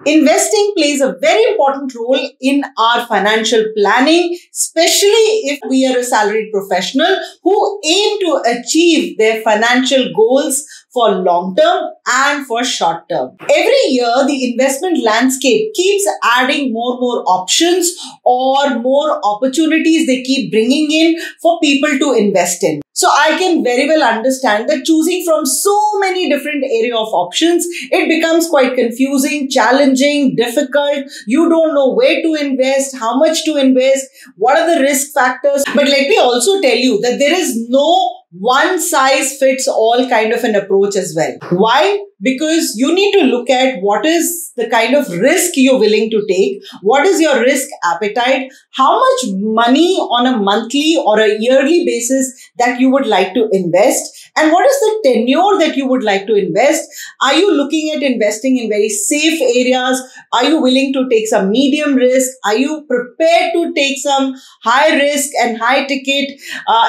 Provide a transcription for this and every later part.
Investing plays a very important role in our financial planning, especially if we are a salaried professional who aim to achieve their financial goals for long term and for short term. Every year, the investment landscape keeps adding more options or more opportunities they keep bringing in for people to invest in. So I can very well understand that choosing from so many different area of options, it becomes quite confusing, challenging, difficult. You don't know where to invest, how much to invest, what are the risk factors. But let me also tell you that there is no one size fits all kind of an approach as well. Why? Because you need to look at what is the kind of risk you're willing to take, what is your risk appetite, how much money on a monthly or a yearly basis that you would like to invest, and what is the tenure that you would like to invest. Are you looking at investing in very safe areas? Are you willing to take some medium risk? Are you prepared to take some high risk and high ticket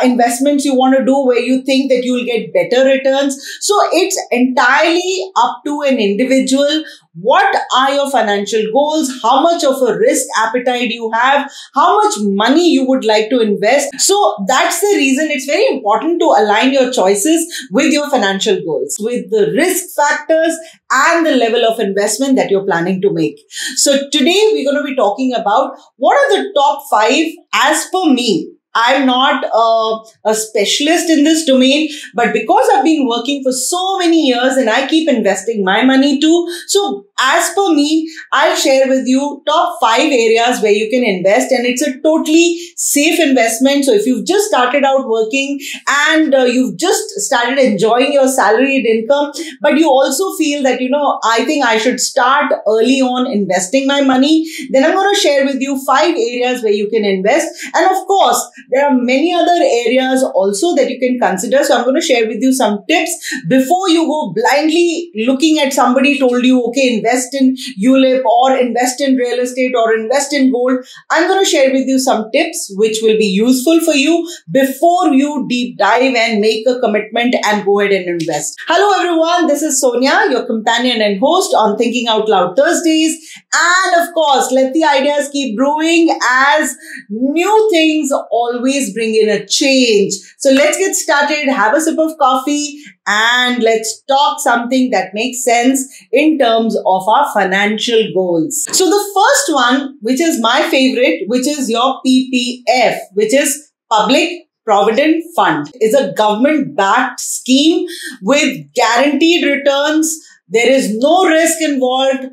investments you want to do where you think that you will get better returns? So it's entirely up to an individual. What are your financial goals? How much of a risk appetite you have? How much money you would like to invest? So that's the reason it's very important to align your choices with your financial goals, with the risk factors and the level of investment that you're planning to make. So today we're going to be talking about what are the top 5 as per me. I'm not a specialist in this domain, but because I've been working for so many years and I keep investing my money too. So as per me, I'll share with you top 5 areas where you can invest, and it's a totally safe investment. So if you've just started out working and you've just started enjoying your salaried income, but you also feel that, I think I should start early on investing my money, then I'm going to share with you 5 areas where you can invest. And of course, there are many other areas also that you can consider. So I'm going to share with you some tips before you go blindly looking at somebody told you, okay, invest in ULIP or invest in real estate or invest in gold. I'm going to share with you some tips which will be useful for you before you deep dive and make a commitment and go ahead and invest. Hello everyone, this is Sonia, your companion and host on Thinking Out Loud Thursdays. And of course, let the ideas keep brewing as new things always bring in a change. So let's get started, have a sip of coffee, and let's talk something that makes sense in terms of our financial goals. So the first one, which is my favorite, which is your PPF, which is Public Provident Fund, is a government-backed scheme with guaranteed returns. There is no risk involved.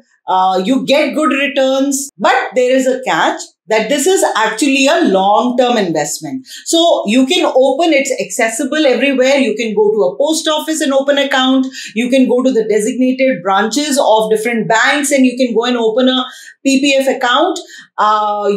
You get good returns, but there is a catch that this is actually a long-term investment. So you can open, it's accessible everywhere. You can go to a post office and open an account. You can go to the designated branches of different banks and you can go and open a PPF account.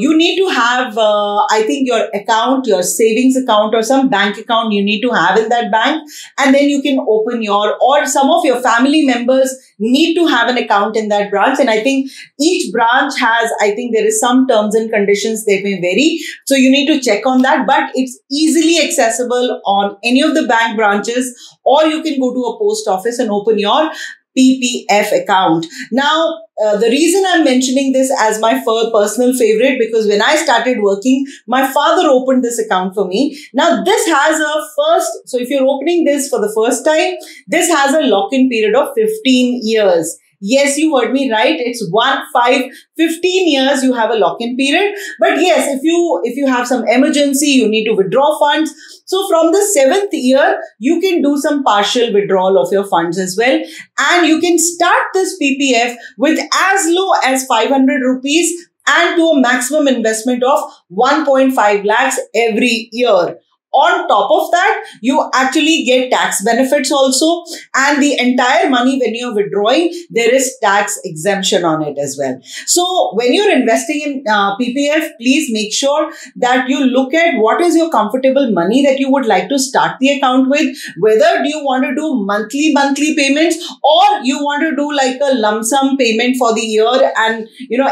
You need to have, I think your account, your savings account or some bank account you need to have in that bank. And then you can open or some of your family members need to have an account in that branch. And I think each branch has, I think there is some terms and conditions, they may vary. So you need to check on that, but it's easily accessible on any of the bank branches, or you can go to a post office and open your PPF account. Now, the reason I'm mentioning this as my personal favorite, because when I started working, my father opened this account for me. Now, this has so if you're opening this for the first time, this has a lock-in period of 15 years. Yes, you heard me right. It's 15 years you have a lock-in period. But yes, if you have some emergency, you need to withdraw funds. So from the 7th year, you can do some partial withdrawal of your funds as well. And you can start this PPF with as low as 500 rupees and to a maximum investment of 1.5 lakhs every year. On top of that, you actually get tax benefits also, and the entire money when you're withdrawing, there is tax exemption on it as well. So when you're investing in PPF, please make sure that you look at what is your comfortable money that you would like to start the account with. Whether do you want to do monthly payments, or you want to do like a lump sum payment for the year, and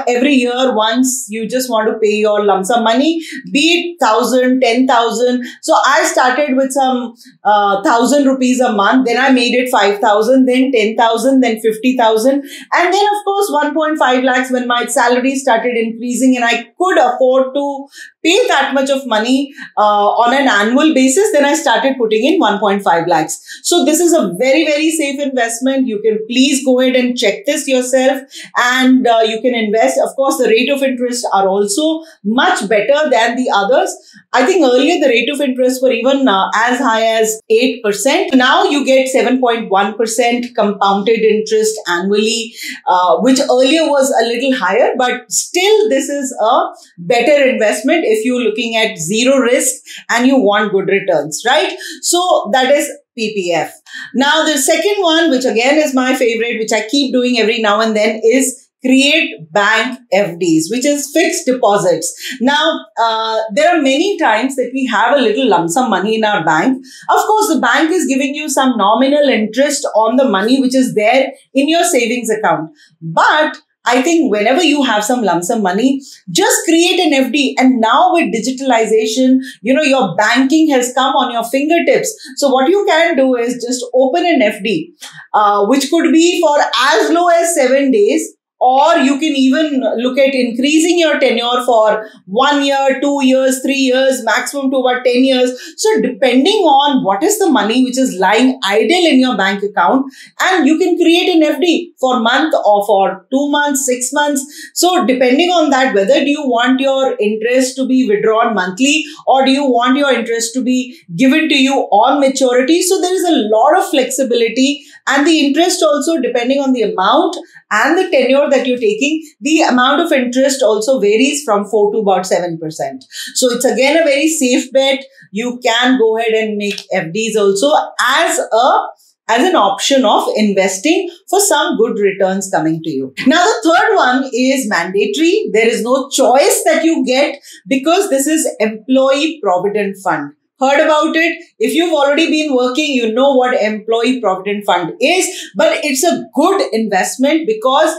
every year once you just want to pay your lump sum money, be it 1,000, 10,000. So I started with some 1,000 rupees a month. Then I made it 5,000, then 10,000, then 50,000. And then of course 1.5 lakhs when my salary started increasing and I could afford to pay that much of money on an annual basis, then I started putting in 1.5 lakhs. So this is a very, very safe investment. You can please go ahead and check this yourself, and you can invest. Of course, the rate of interest are also much better than the others. I think earlier the rate of interest were even as high as 8%. Now you get 7.1% compounded interest annually, which earlier was a little higher, but still this is a better investment if you're looking at zero risk and you want good returns, right? So that is PPF. Now the second one, which again is my favorite, which I keep doing every now and then, is create bank FDs, which is fixed deposits. Now, there are many times that we have a little lump sum money in our bank. Of course, the bank is giving you some nominal interest on the money which is there in your savings account. But I think whenever you have some lump sum money, just create an FD. And now with digitalization, your banking has come on your fingertips. So what you can do is just open an FD, which could be for as low as 7 days. Or you can even look at increasing your tenure for 1 year, 2 years, 3 years, maximum to about 10 years. So depending on what is the money which is lying idle in your bank account, and you can create an FD for a month or for 2 months, 6 months. So depending on that, whether do you want your interest to be withdrawn monthly or do you want your interest to be given to you on maturity. So there is a lot of flexibility, and the interest also, depending on the amount and the tenure that you're taking, the amount of interest also varies from 4 to about 7%. So it's again a very safe bet. You can go ahead and make FDs also as an option of investing for some good returns coming to you. Now, the third one is mandatory. There is no choice that you get, because this is Employee Provident Fund. Heard about it? If you've already been working, you know what Employee Provident Fund is, but it's a good investment because,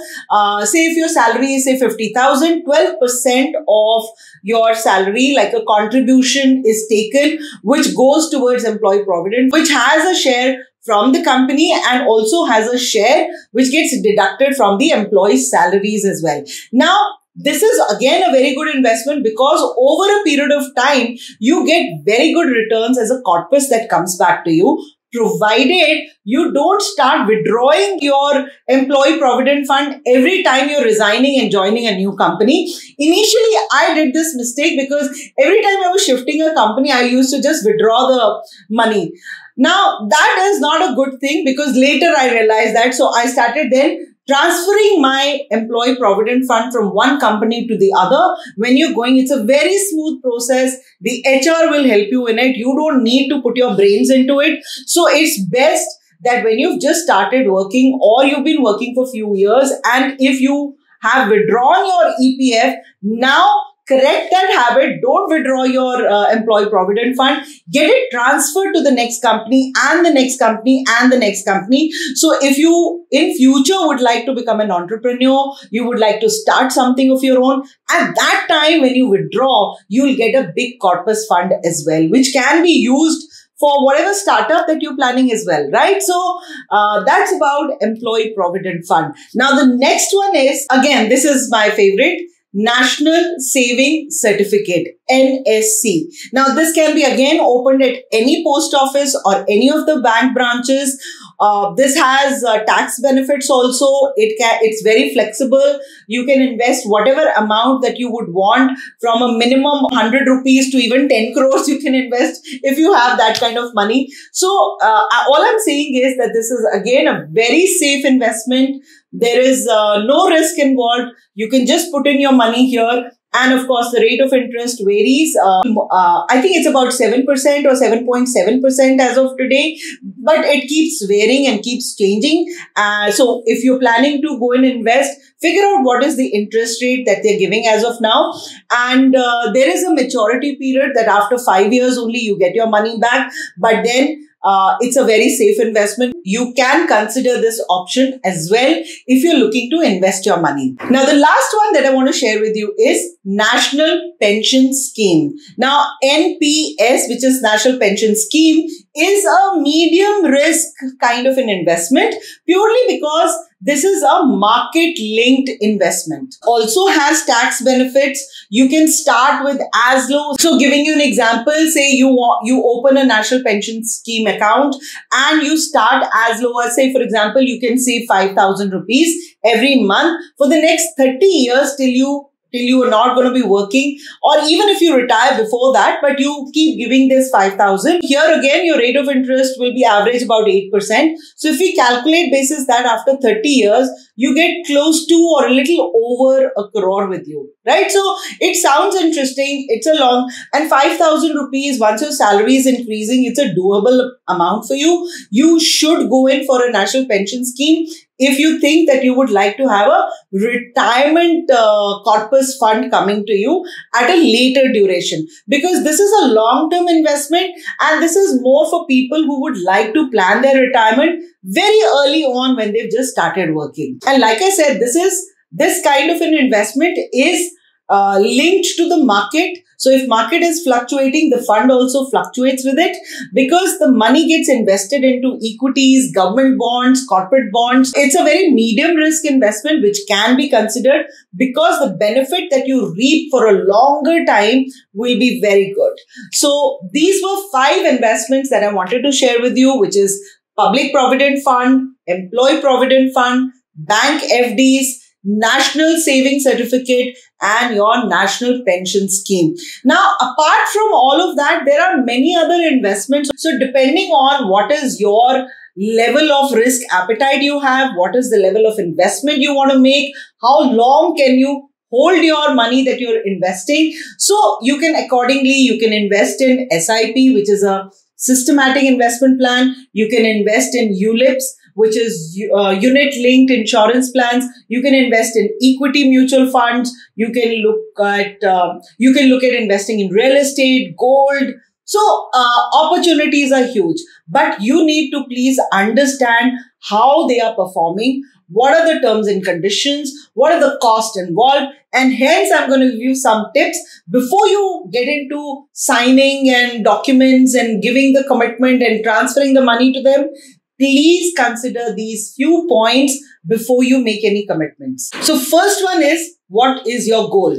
say if your salary is say 50,000, 12% of your salary, like a contribution, is taken, which goes towards Employee Provident, which has a share from the company and also has a share which gets deducted from the employees' salaries as well. Now, this is again a very good investment because over a period of time, you get very good returns as a corpus that comes back to you, provided you don't start withdrawing your Employee Provident Fund every time you're resigning and joining a new company. Initially, I did this mistake because every time I was shifting a company, I used to just withdraw the money. Now, that is not a good thing because later I realized that. So I started then transferring my Employee Provident Fund from one company to the other. When you're going, it's a very smooth process. The HR will help you in it. You don't need to put your brains into it. So it's best that when you've just started working or you've been working for a few years, and if you have withdrawn your EPF, now correct that habit. Don't withdraw your Employee Provident Fund. Get it transferred to the next company and the next company and the next company. So if you in future would like to become an entrepreneur, you would like to start something of your own, at that time when you withdraw, you'll get a big corpus fund as well, which can be used for whatever startup that you're planning as well, right? So that's about Employee Provident Fund. Now the next one is, again, this is my favorite, National Saving Certificate, NSC. Now, this can be again opened at any post office or any of the bank branches. This has tax benefits also. It's very flexible. You can invest whatever amount that you would want, from a minimum 100 rupees to even 10 crores you can invest if you have that kind of money. So all I'm saying is that this is again a very safe investment. There is no risk involved. You can just put in your money here. And of course, the rate of interest varies. I think it's about 7% or 7.7% as of today, but it keeps varying and keeps changing. So if you're planning to go and invest, figure out what is the interest rate that they're giving as of now. And there is a maturity period that after 5 years only you get your money back. But then It's a very safe investment. You can consider this option as well if you're looking to invest your money. Now, the last one that I want to share with you is National Pension Scheme. Now, NPS, which is National Pension Scheme, is a medium risk kind of an investment purely because this is a market-linked investment. Also has tax benefits. You can start with as low. So giving you an example, say you open a National Pension Scheme account and you start as low as, say, for example, you can save 5,000 rupees every month for the next 30 years till you are not going to be working, or even if you retire before that, but you keep giving this 5,000. Here again, your rate of interest will be average about 8%. So if we calculate basis that after 30 years, you get close to or a little over 1 crore with you, right? So it sounds interesting. It's a long, and 5,000 rupees, once your salary is increasing, it's a doable amount for you. You should go in for a National Pension Scheme if you think that you would like to have a retirement corpus fund coming to you at a later duration, because this is a long-term investment and this is more for people who would like to plan their retirement very early on when they've just started working. And like I said, this kind of an investment is linked to the market. So if market is fluctuating, the fund also fluctuates with it, because the money gets invested into equities, government bonds, corporate bonds. It's a very medium risk investment which can be considered because the benefit that you reap for a longer time will be very good. So these were 5 investments that I wanted to share with you, which is Public Provident Fund, Employee Provident Fund, Bank FDs, National Saving Certificate, and your National Pension Scheme. Now, apart from all of that, there are many other investments. So depending on what is your level of risk appetite you have, what is the level of investment you want to make, how long can you hold your money that you're investing. So you can invest in SIP, which is a systematic investment plan. You can invest in ULIPs, which is unit-linked insurance plans. You can invest in equity mutual funds. You can look at investing in real estate, gold. So opportunities are huge, but you need to please understand how they are performing. What are the terms and conditions? What are the costs involved? And hence, I'm going to give you some tips before you get into signing and documents and giving the commitment and transferring the money to them. Please consider these few points before you make any commitments. So first one is, what is your goal?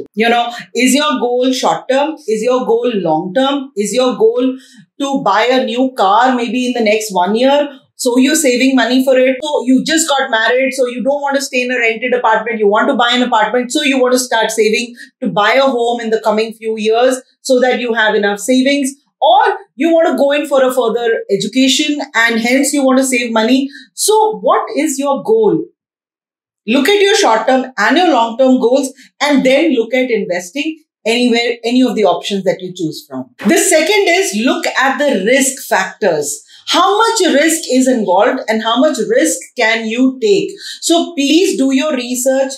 Is your goal short term? Is your goal long term? Is your goal to buy a new car maybe in the next 1 year? So you're saving money for it. So you just got married, so you don't want to stay in a rented apartment. You want to buy an apartment, so you want to start saving to buy a home in the coming few years so that you have enough savings. Or you want to go in for a further education and hence you want to save money. So what is your goal? Look at your short-term and your long-term goals and then look at investing anywhere, any of the options that you choose from. The second is, look at the risk factors. How much risk is involved and how much risk can you take? So please do your research,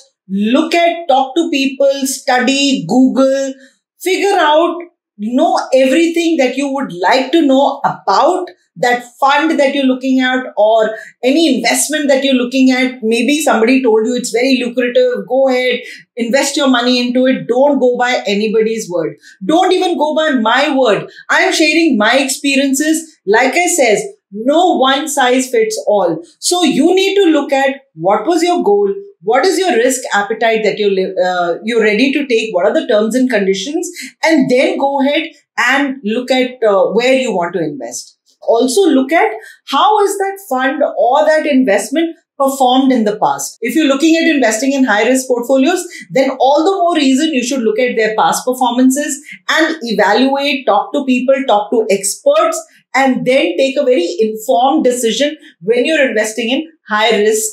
talk to people, study, Google, figure out, know everything that you would like to know about that fund that you're looking at or any investment that you're looking at. Maybe somebody told you it's very lucrative. Go ahead, invest your money into it. Don't go by anybody's word. Don't even go by my word. I'm sharing my experiences. Like I said, no one size fits all. So you need to look at what was your goal, what is your risk appetite that you're ready to take, what are the terms and conditions, and then go ahead and look at where you want to invest. Also look at how is that fund or that investment performed in the past. If you're looking at investing in high-risk portfolios, then all the more reason you should look at their past performances and evaluate, talk to people, talk to experts, and then take a very informed decision when you're investing in high-risk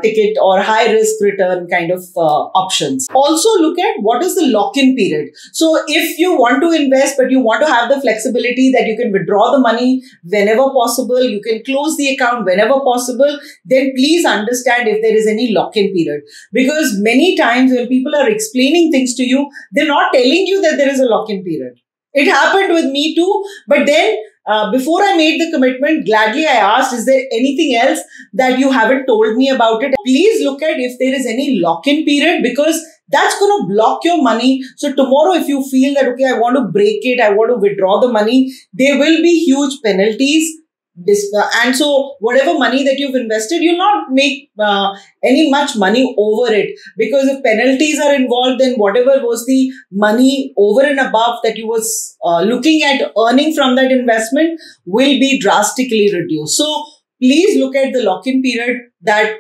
ticket or high risk return kind of options. Also look at what is the lock-in period. So if you want to invest, but you want to have the flexibility that you can withdraw the money whenever possible, you can close the account whenever possible, then please understand if there is any lock-in period. Because many times when people are explaining things to you, they're not telling you that there is a lock-in period. It happened with me too, but then before I made the commitment, gladly I asked, is there anything else that you haven't told me about it? Please look at if there is any lock-in period, because that's going to block your money. So tomorrow, if you feel that, okay, I want to break it, I want to withdraw the money, there will be huge penalties. And so whatever money that you've invested, you'll not make any much money over it, because if penalties are involved, then whatever was the money over and above that you was looking at earning from that investment will be drastically reduced. So please look at the lock-in period, that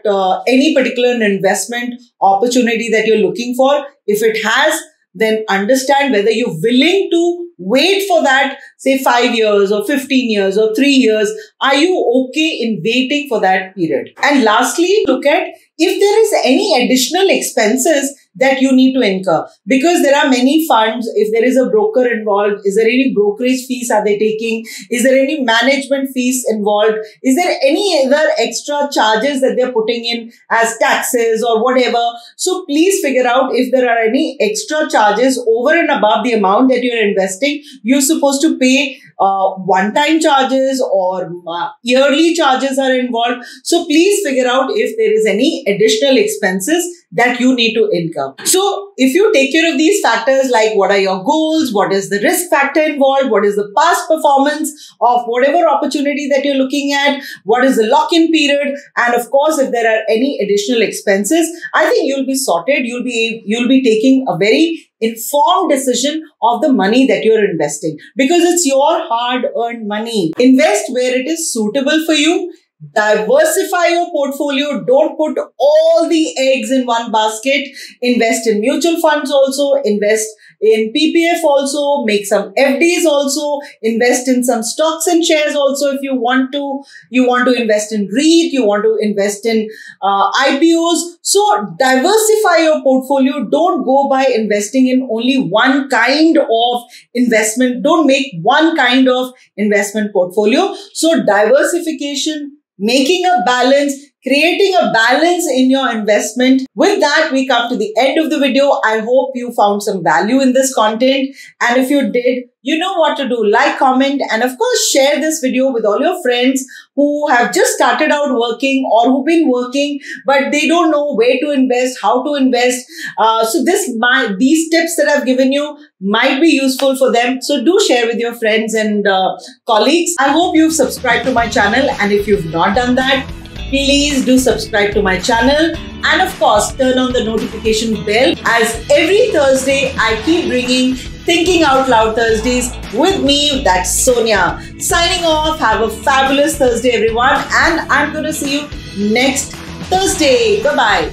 any particular investment opportunity that you're looking for, if it has, then understand whether you're willing to wait for that, say 5 years or 15 years or 3 years. Are you okay in waiting for that period? And lastly, look at if there is any additional expenses that you need to incur, because there are many funds. If there is a broker involved, is there any brokerage fees are they taking? Is there any management fees involved? Is there any other extra charges that they're putting in as taxes or whatever? So please figure out if there are any extra charges over and above the amount that you're investing. You're supposed to pay one-time charges or yearly charges are involved. So please figure out if there is any additional expenses that you need to incur. So if you take care of these factors, like what are your goals, what is the risk factor involved, what is the past performance of whatever opportunity that you're looking at, what is the lock-in period, and of course, if there are any additional expenses, I think you'll be sorted. You'll be taking a very informed decision of the money that you're investing, because it's your hard-earned money. Invest where it is suitable for you. Diversify your portfolio. Don't put all the eggs in one basket. Invest in mutual funds also. Invest in PPF also. Make some FDs also. Invest in some stocks and shares also if you want to. You want to invest in REIT. You want to invest in IPOs. So diversify your portfolio. Don't go by investing in only one kind of investment. Don't make one kind of investment portfolio. So diversification, making a balance, creating a balance in your investment. With that, we come to the end of the video. I hope you found some value in this content. And if you did, you know what to do. Like, comment, and of course, share this video with all your friends who have just started out working or who've been working, but they don't know where to invest, how to invest. So these tips that I've given you might be useful for them. So do share with your friends and colleagues. I hope you've subscribed to my channel. And if you've not done that, please do subscribe to my channel. And of course, turn on the notification bell, as every Thursday I keep bringing Thinking Out Loud Thursdays with me, that's Sonia. Signing off. Have a fabulous Thursday, everyone. And I'm going to see you next Thursday. Bye-bye.